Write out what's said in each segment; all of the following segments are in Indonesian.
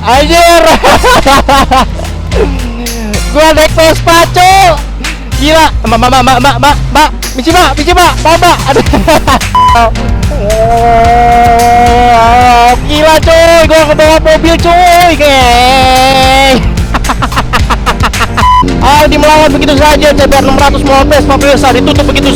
Anjir. Gua naik Vespa, cuk. Gila. Mbak. Biji, Mbak. Mbak. Aduh. Gila, cuy. Gua kebawa mobil, cuy. Geng. Aldi melawan begitu saja. CBR 600 melawan Vespa, pemirsa. Ditutup begitu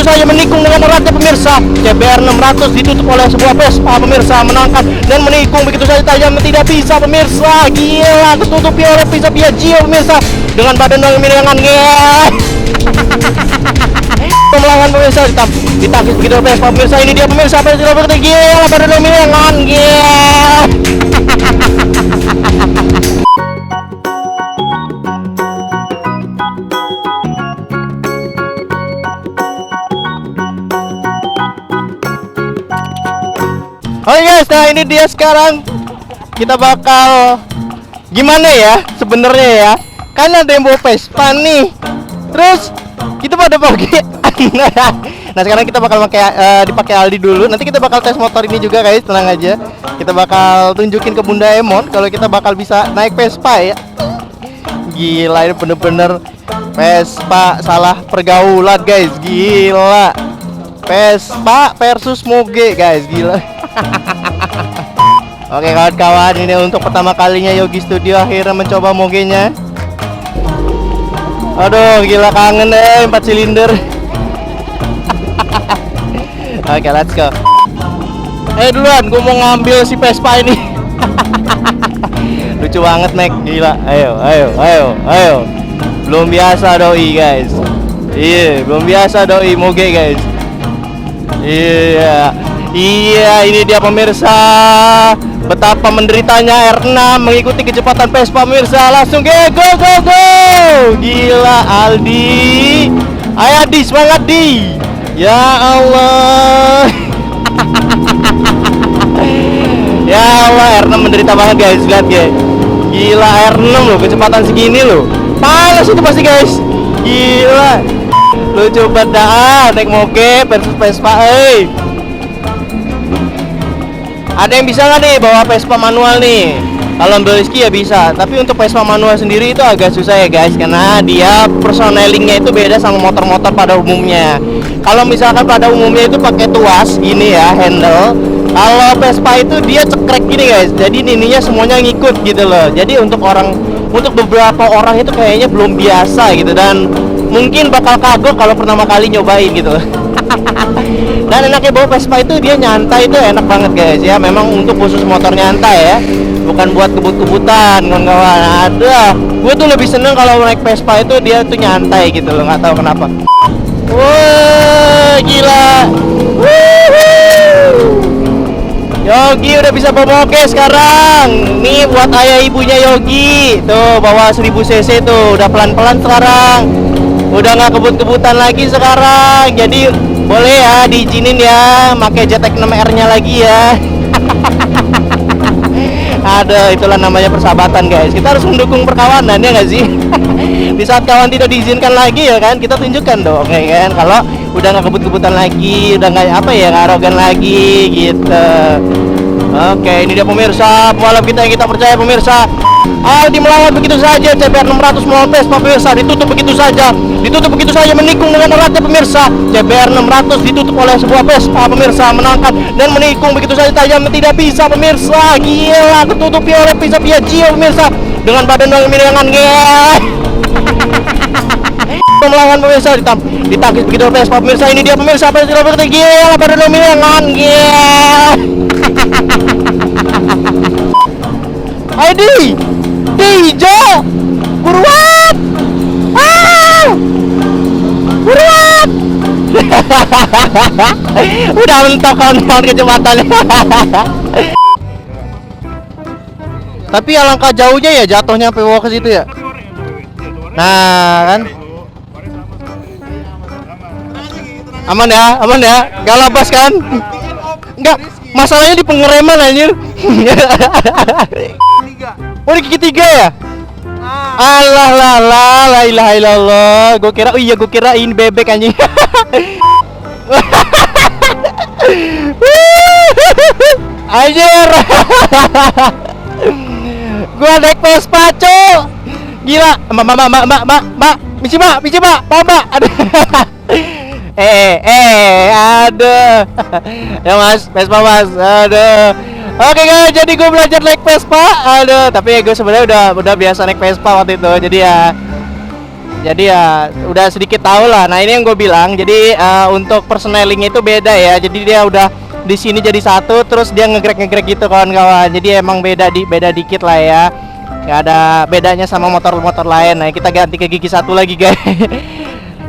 saja, menikung dengan eratnya, pemirsa. CBR 600 ditutup oleh sebuah Vespa, pemirsa, menangkan dan menikung begitu saja, tajam tidak bisa, pemirsa. Gila, tertutupi oleh Piaggio, pemirsa, dengan badan yang miringan. Melawan, pemirsa, ditangkis begitu Vespa, pemirsa. Ini dia, pemirsa, Vespa bertinggi, badan yang miringan. Oke guys, nah ini dia sekarang. Kita bakal gimana ya sebenarnya ya? Kan ada yang bawa Vespa nih. Terus kita pada pakai. Nah sekarang kita bakal dipakai Aldi dulu. Nanti kita bakal tes motor ini juga guys, tenang aja. Kita bakal tunjukin ke Bunda Emon kalau kita bakal bisa naik Vespa ya. Gila, ini bener-bener Vespa salah pergaulan guys. Gila, Vespa versus Moge guys, gila. Oke kawan-kawan, ini untuk pertama kalinya Yogi Studio akhirnya mencoba Mogenya. Aduh, gila, kangen deh 4 silinder. Oke, let's go. Duluan, gue mau ngambil si Vespa ini. Lucu banget, Nek. Gila. Ayo. Belum biasa doi, guys. Iya, belum biasa doi Moge, guys. Iya, ini dia pemirsa. Betapa menderitanya R6 mengikuti kecepatan Vespa, pemirsa. Langsung go. Gila, Aldi. Ayo Di, semangat Di. Ya Allah. Ya Allah, R6 menderita banget guys, lihat guys. Gila, R6 loh, kecepatan segini loh. Panas itu pasti guys. Gila. Lu coba dah naik Moge versus Vespa, Ada yang bisa nggak nih bawa Vespa manual nih? Kalau ambil Rizky ya bisa, tapi untuk Vespa manual sendiri itu agak susah ya guys, karena dia personelingnya itu beda sama motor-motor pada umumnya. Kalau misalkan pada umumnya itu pakai tuas gini ya, handle. Kalau Vespa itu dia cekrek gini guys, jadi ininya semuanya ngikut gitu loh. Jadi untuk beberapa orang itu kayaknya belum biasa gitu, dan mungkin bakal kagok kalau pertama kali nyobain gitu. Dan enaknya bawa Vespa itu dia nyantai, itu enak banget guys ya. Memang untuk khusus motor nyantai ya, bukan buat kebut-kebutan kawan-kawan. Ada, gue tuh lebih seneng kalau naik Vespa itu dia tuh nyantai gitu loh, nggak tahu kenapa. Wah, gila. Yogi udah bisa bawa Moge sekarang. Nih buat ayah ibunya Yogi. Tuh bawa 1000 cc tuh, udah pelan-pelan sekarang. Udah nggak kebut-kebutan lagi sekarang. Jadi boleh ya diizinin ya pakai Jetek 6R nya lagi ya. Ada, itulah namanya persahabatan guys. Kita harus mendukung perkawanan ya nggak sih? Di saat kawan tidak diizinkan lagi ya kan, kita tunjukkan dong ya kan, kalau udah nggak kebut-kebutan lagi, udah nggak nggak arogan lagi gitu. Oke, ini dia pemirsa, pembalap kita yang kita percaya pemirsa. Aldi melawan begitu saja, CBR 600 melawan Vespa, pemirsa. Ditutup begitu saja, menikung dengan eratnya, pemirsa. CBR 600 ditutup oleh sebuah Vespa, pemirsa, menangkan dan menikung begitu saja, tajam tidak bisa, pemirsa. Gila, tertutupi oleh Piaggio, pemirsa, dengan badan yang miringan. Melawan, pemirsa, ditangkis begitu Vespa, pemirsa. Ini dia pemirsa, Vespa bertinggi, badan yang miringan. Aidi, hijau, buruan, buruan. Udah mentok kawan-kawan kecepatannya. Tapi alangkah jauhnya ya jatuhnya sampai bawah ke situ ya. Nah kan, aman ya, gak labas kan? Enggak, masalahnya di pengereman anjir. Oh ini gigi 3 ya? Allah la ilaha illallah. Gue kira ini bebek anjing. Anjir. Gua naik Vespa, cok. Gila. Mbak. Misi, Mbak. Mbak. Aduh. Aduh. Ya Mas, Vespa Mas. Aduh. Oke guys, jadi gue belajar naik Vespa. Aduh, tapi gue sebenarnya udah biasa naik Vespa waktu itu. Jadi ya udah sedikit tahu lah. Nah, ini yang gue bilang. Jadi untuk personeling itu beda ya. Jadi dia udah di sini jadi satu, terus dia ngegrek gitu kawan-kawan. Jadi emang beda dikit lah ya. Gak ada bedanya sama motor-motor lain. Nah, kita ganti ke gigi satu lagi guys.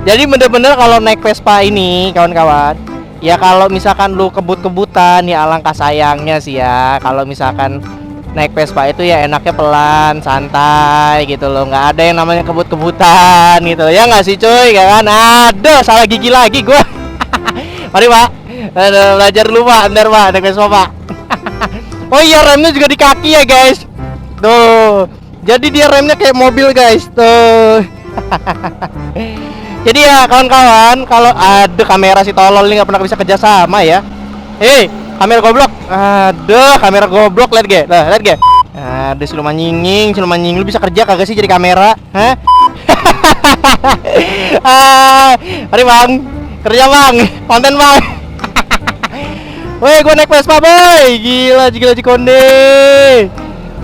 Jadi bener-bener kalau naik Vespa ini kawan-kawan, ya kalau misalkan lu kebut-kebutan ya alangkah sayangnya sih ya. Kalau misalkan naik Vespa itu ya enaknya pelan, santai gitu loh. Nggak ada yang namanya kebut-kebutan gitu loh. Ya nggak sih cuy, ya kan? Aduh, salah gigi lagi gua. Mari Pak. Aduh, belajar dulu Pak, ntar Pak, naik Vespa Pak. Oh iya, remnya juga di kaki ya guys. Tuh, jadi dia remnya kayak mobil guys. Tuh. Jadi ya kawan-kawan, kalau ada kamera si tolol ini nggak pernah bisa kerja sama ya. Kamera goblok. Aduh, kamera goblok, lihat ge. Nah, lihat ge. Aduh, siluman nyinging. Lu bisa kerja kagak sih jadi kamera? Hah? Mari Bang, kerja Bang, konten Bang. Woi, gue naik Vespa boy. Gila Cikonde.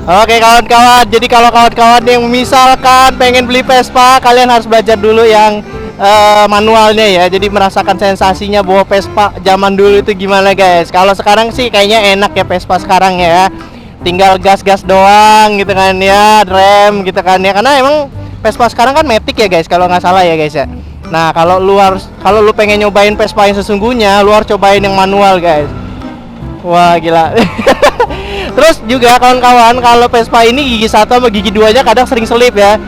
Oke kawan-kawan, jadi kalau kawan-kawan yang misalkan pengen beli Vespa, kalian harus belajar dulu yang manualnya ya. Jadi merasakan sensasinya bawa Vespa zaman dulu itu gimana guys. Kalau sekarang sih kayaknya enak ya Vespa sekarang ya. Tinggal gas-gas doang gitu kan ya, rem gitu kan ya. Karena emang Vespa sekarang kan matic ya guys, kalau nggak salah ya guys ya. Nah, kalau lu pengen nyobain Vespa yang sesungguhnya, lu harus cobain yang manual guys. Wah, gila. Terus juga kawan-kawan, kalau Vespa ini gigi 1 sama gigi 2-nya kadang sering selip ya.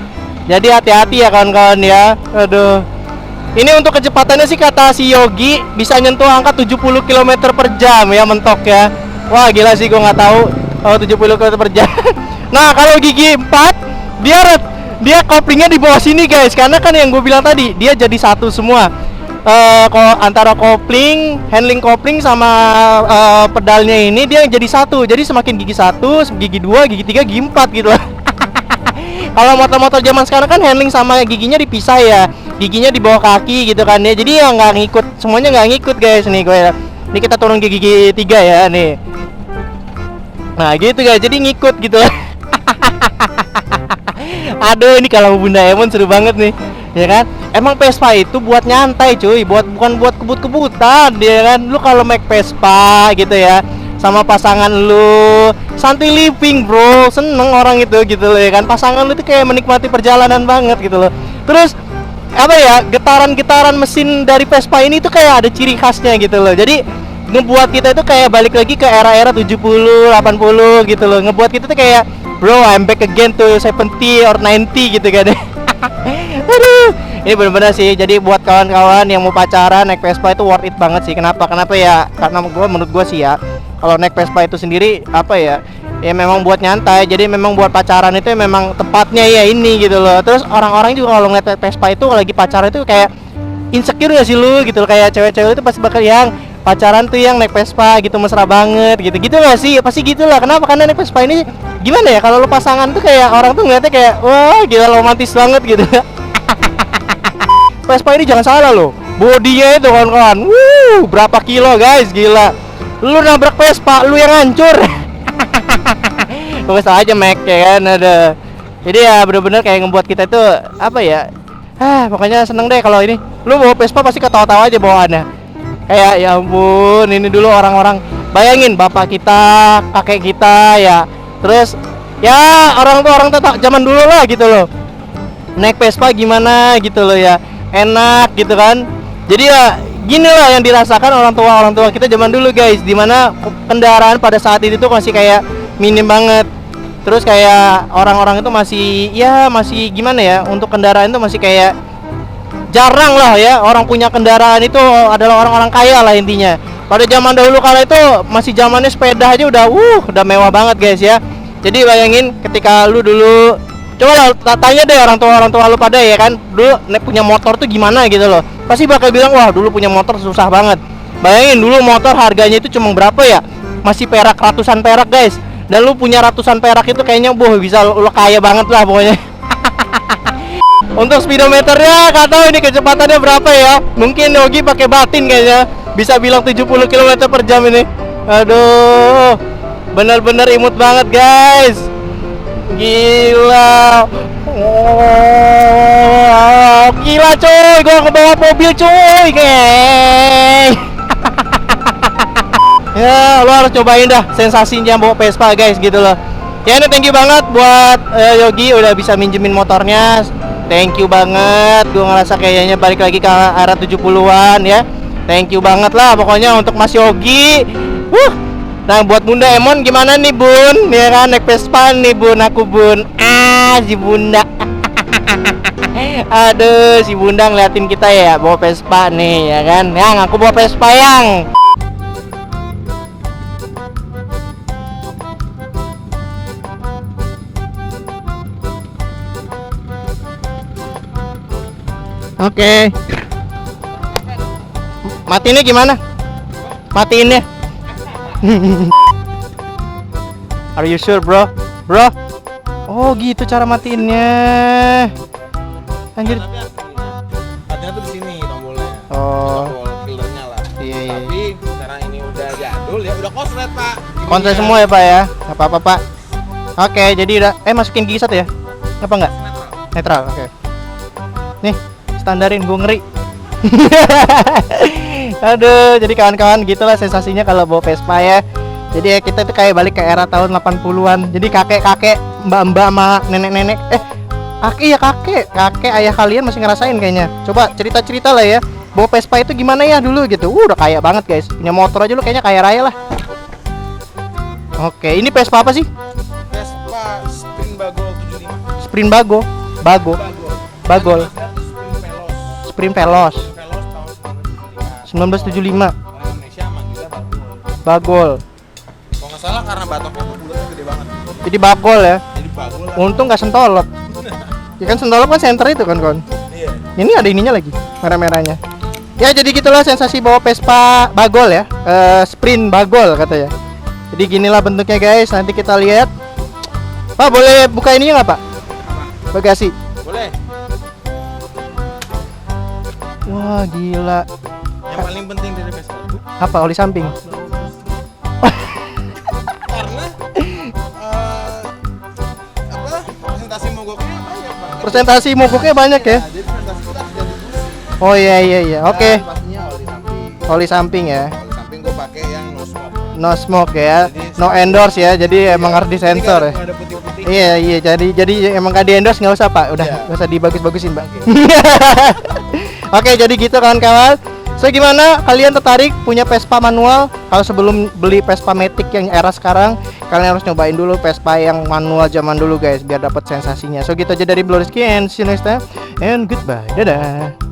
Jadi hati-hati ya kawan-kawan ya. Aduh. Ini untuk kecepatannya sih kata si Yogi bisa nyentuh angka 70 km per jam ya, mentok ya. Wah, gila sih, gua nggak tahu. Oh, 70 km per jam. Nah, kalau gigi 4 dia koplingnya di bawah sini guys. Karena kan yang gue bilang tadi, dia jadi satu semua. Antara handling kopling sama pedalnya ini dia jadi satu. Jadi semakin gigi 1, gigi 2, gigi 3, gigi 4 gitu loh. Kalau motor-motor zaman sekarang kan handling sama giginya dipisah ya. Giginya di bawah kaki gitu kan ya. Jadi ya nggak ngikut, semuanya nggak ngikut guys nih gue. Ini kita turun ke gigi 3 ya nih. Nah gitu guys, jadi ngikut gitu. Aduh, ini kalau Bunda Emon seru banget nih, ya kan? Emang Vespa itu buat nyantai cuy, bukan buat kebut-kebutan, ya kan? Lu kalau naik Vespa gitu ya, sama pasangan lu, santai living bro, seneng orang itu gitu loh ya kan? Pasangan lu itu kayak menikmati perjalanan banget gitu loh. Terus apa ya, getaran mesin dari Vespa ini tuh kayak ada ciri khasnya gitu loh. Jadi ngebuat kita itu kayak balik lagi ke era-era 70, 80 gitu loh. Ngebuat kita tuh kayak bro, I'm back again to 70 or 90 gitu kan. Aduh, ini bener-bener sih. Jadi buat kawan-kawan yang mau pacaran naik Vespa itu worth it banget sih. Kenapa ya? Karena menurut gue sih ya, kalau naik Vespa itu sendiri apa ya? Ya memang buat nyantai. Jadi memang buat pacaran itu ya memang tepatnya ya ini gitu loh. Terus orang-orang juga kalau ngeliat Vespa itu lagi pacaran itu kayak insecure gak sih lu gitu loh. Kayak cewek-cewek itu pasti bakal yang pacaran tuh yang naik Vespa gitu mesra banget gitu gak sih? Pasti gitulah. Kenapa? Karena naik Vespa ini gimana ya, kalau lu pasangan tuh kayak orang tuh ngeliatnya kayak wah gila romantis banget gitu. Vespa ini jangan salah loh, bodinya itu kawan-kawan, berapa kilo guys, gila. Lu nabrak Vespa, lu yang hancur. Bagus aja Mac ya kan, ada. Jadi ya bener-bener kayak ngebuat kita itu apa ya, pokoknya seneng deh kalau ini. Lu bawa Vespa pasti ketawa-tawa aja bawaannya. Kayak ya ampun, ini dulu orang-orang, bayangin bapak kita, kakek kita ya. Terus ya orang tua zaman dulu lah gitu loh. Naik Vespa gimana gitu loh ya. Enak gitu kan. Jadi ya gini lah yang dirasakan orang tua kita zaman dulu guys. Dimana kendaraan pada saat itu tuh masih kayak minim banget. Terus kayak orang-orang itu masih gimana ya, untuk kendaraan itu masih kayak jarang lah ya. Orang punya kendaraan itu adalah orang-orang kaya lah intinya. Pada zaman dahulu kala itu masih zamannya sepeda aja udah mewah banget guys ya. Jadi bayangin ketika lu dulu, coba lah tanya deh orang tua lu pada ya kan, dulu punya motor tuh gimana gitu loh. Pasti bakal bilang wah dulu punya motor susah banget. Bayangin dulu motor harganya itu cuma berapa ya, masih perak, ratusan perak guys. Dan lu punya ratusan perak itu kayaknya bisa lu kaya banget lah pokoknya. Untuk speedometernya nggak tahu ini kecepatannya berapa ya. Mungkin Yogi pakai batin kayaknya. Bisa bilang 70 km per jam ini. Aduh, benar-benar imut banget guys. Gila. Oh, gila coy, gua ngebawa mobil coy, geng. Ya, lo harus cobain dah sensasinya bawa Vespa guys gitu loh. Ya ini thank you banget buat Yogi udah bisa minjemin motornya. Thank you banget. Gua ngerasa kayaknya balik lagi ke arah 70-an ya. Thank you banget lah pokoknya untuk Mas Yogi. Nah buat Bunda Emon gimana nih Bun? Ya kan naik Vespa nih Bun, aku Bun. Si Bunda. Aduh, si Bunda ngeliatin kita ya bawa Vespa nih ya kan. Yang aku bawa Vespa yang. Oke. Matiinnya gimana? Matiinnya. Are you sure, bro? Bro? Oh, gitu cara matiinnya. Anjir. Artinya tuh di sini tombolnya. Oh. Tombol killernya lah. Iya. Tapi karena ini udah jadul ya udah konslet, Pak. Konslet semua ya, Pak ya. Enggak apa-apa, Pak. Oke, jadi udah masukin gigi satu ya? Apa enggak? Netral, oke. Nih, standarin gue ngeri. Aduh, jadi kawan-kawan gitulah sensasinya kalau bawa Vespa ya. Jadi ya kita tuh kayak balik ke era tahun 80-an. Jadi kakek-kakek, mbak-mbak sama nenek-nenek kakek ayah kalian masih ngerasain kayaknya. Coba cerita-cerita lah ya. Bawa Vespa itu gimana ya dulu gitu. Udah kaya banget guys. Punya motor aja lu kayaknya kaya raya lah. Oke, ini Vespa apa sih? Vespa Sprint Bagol 75. Sprint Bagol. Bagol. Sprint Veloz. Veloz tahun 1975. Orang Indonesia manggilnya Bagol. Bagol. Kalau nggak salah karena batoknya tuh bulatnya gede banget. Jadi Bagol ya. Jadi Bagol lah. Untung nggak sentolop. Ya kan sentolop kan center itu kan kon. Iya. Ini ada ininya lagi, merah-merahnya. Ya jadi gitulah sensasi bawa Vespa Bagol ya. Sprint Bagol katanya. Jadi ginilah bentuknya guys. Nanti kita lihat. Pak boleh buka ininya nggak Pak? Bagasi. Boleh. Wah gila. Yang paling penting dari Vespa itu Apa oli samping? karena presentasi mogoknya banyak banget. Presentasi mogoknya banyak ya. Jadi presentasi kita harus ganti dulu. Oh iya. Oke. Dan pastinya oli samping. Oli samping ya. Oli samping gue pakai yang no smoke. No smoke ya. No endorse ya. Jadi emang harus disensor ya. Nggak ada putih-putih. Iya jadi emang gak di endorse nggak usah Pak. Udah Iya. nggak usah dibagus-bagusin Pak. Oke jadi gitu kawan-kawan. So gimana kalian tertarik punya Vespa manual? Kalau sebelum beli Vespa Matic yang era sekarang, kalian harus nyobain dulu Vespa yang manual zaman dulu guys biar dapat sensasinya. So gitu aja dari Blue Rizky and see you next time and goodbye. Dadah.